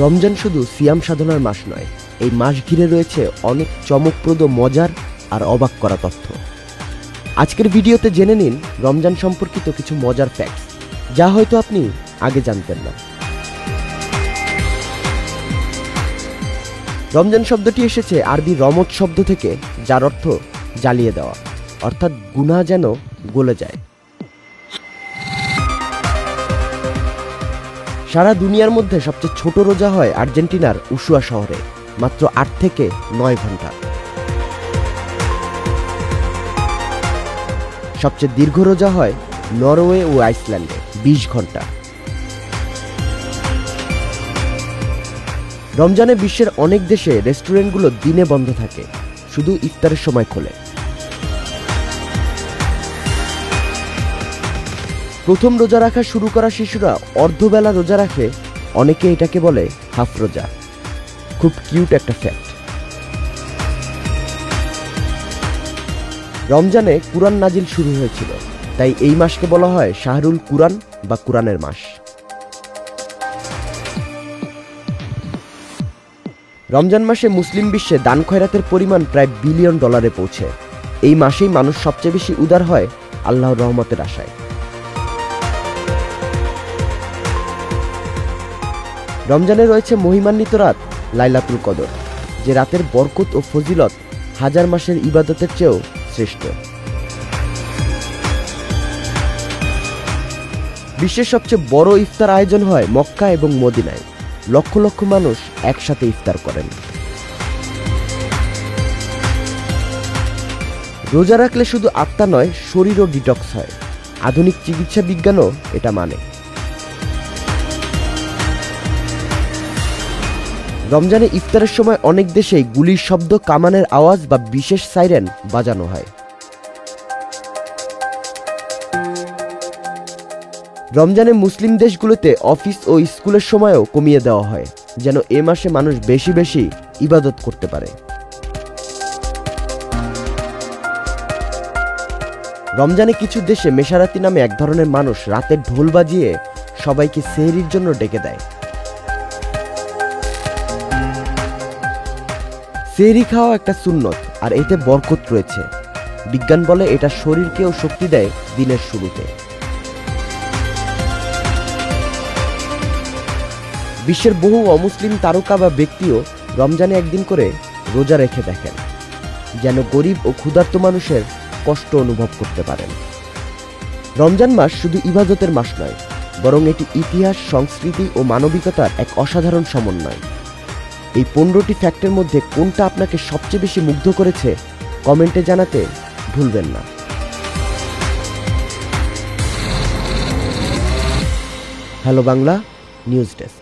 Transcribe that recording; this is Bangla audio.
রমজান শুধু সিয়াম সাধনার মাস নয়, এই মাস ঘিরে রয়েছে অনেক চমকপ্রদ, মজার আর অবাক করা তথ্য। আজকের ভিডিওতে জেনে নিন রমজান সম্পর্কিত কিছু মজার ফ্যাক্টস, যা হয়তো আপনি আগে জানতেন না। রমজান শব্দটি এসেছে আরবি রমজ শব্দ থেকে, যার অর্থ জ্বালিয়ে দেওয়া, অর্থাৎ গুনাহ যেন গলে যায়। সারা দুনিয়ার মধ্যে সবচেয়ে ছোট রোজা হয় আর্জেন্টিনার উশুয়া শহরে, মাত্র 8 থেকে 9 ঘন্টা। সবচেয়ে দীর্ঘ রোজা হয় নরওয়ে ও আইসল্যান্ডে, 20 ঘন্টা। রমজানে বিশ্বের অনেক দেশে রেস্টুরেন্টগুলো দিনে বন্ধ থাকে, শুধু ইফতারের সময় খোলে। প্রথম রোজা রাখা শুরু করা শিশুরা অর্ধবেলা রোজা রাখে, অনেকে এটাকে বলে হাফ রোজা। খুব কিউট একটা ফ্যাক্ট। রমজানে কুরআন নাজিল শুরু হয়েছিল, তাই এই মাসকে বলা হয় শাহরুল কুরআন বা কুরআনের মাস। রমজান মাসে মুসলিম বিশ্বে দান খয়রাতের পরিমাণ প্রায় $1 বিলিয়ন পৌঁছে। এই মাসেই মানুষ সবচেয়ে বেশি উদার হয় আল্লাহর রহমতের আশায়। রমজানে রয়েছে মহিমান্বিত রাত লাইলাতুল কদর, যে রাতের বরকত ও ফজিলত হাজার মাসের ইবাদতের চেয়েও শ্রেষ্ঠ। বিশ্বের সবচেয়ে বড় ইফতার আয়োজন হয় মক্কা এবং মদিনায়। লক্ষ লক্ষ মানুষ একসাথে ইফতার করেন। রোজা রাখলে শুধু আত্মা নয়, শরীরও ডিটক্স হয়। আধুনিক চিকিৎসা বিজ্ঞানও এটা মানে। রমজানে ইফতারের সময় অনেক দেশেই গুলির শব্দ, কামানের আওয়াজ বা বিশেষ সাইরেন বাজানো হয়। রমজানে মুসলিম দেশগুলোতে অফিস ও স্কুলের সময়ও কমিয়ে দেওয়া হয়, যেন এ মাসে মানুষ বেশি বেশি ইবাদত করতে পারে। রমজানে কিছু দেশে মেশারাতি নামে এক ধরনের মানুষ রাতে ঢোল বাজিয়ে সবাইকে সেহরির জন্য ডেকে দেয়। সেহরি খাওয়া একটা সুন্নত, আর এতে বরকত রয়েছে। বিজ্ঞান বলে এটা শরীরকেও শক্তি দেয় দিনের শুরুতে। বিশ্বের বহু অমুসলিম তারকা বা ব্যক্তিও রমজানে একদিন করে রোজা রেখে দেখেন, যেন গরিব ও ক্ষুধার্ত মানুষের কষ্ট অনুভব করতে পারেন। রমজান মাস শুধু ইবাদতের মাস নয়, বরং এটি ইতিহাস, সংস্কৃতি ও মানবিকতার এক অসাধারণ সমন্বয়। এই 15টি ফ্যাক্টের মধ্যে কোনটা আপনাকে সবচেয়ে বেশি মুগ্ধ করেছে কমেন্টে জানাতে ভুলবেন না। Hello Bangla news desk.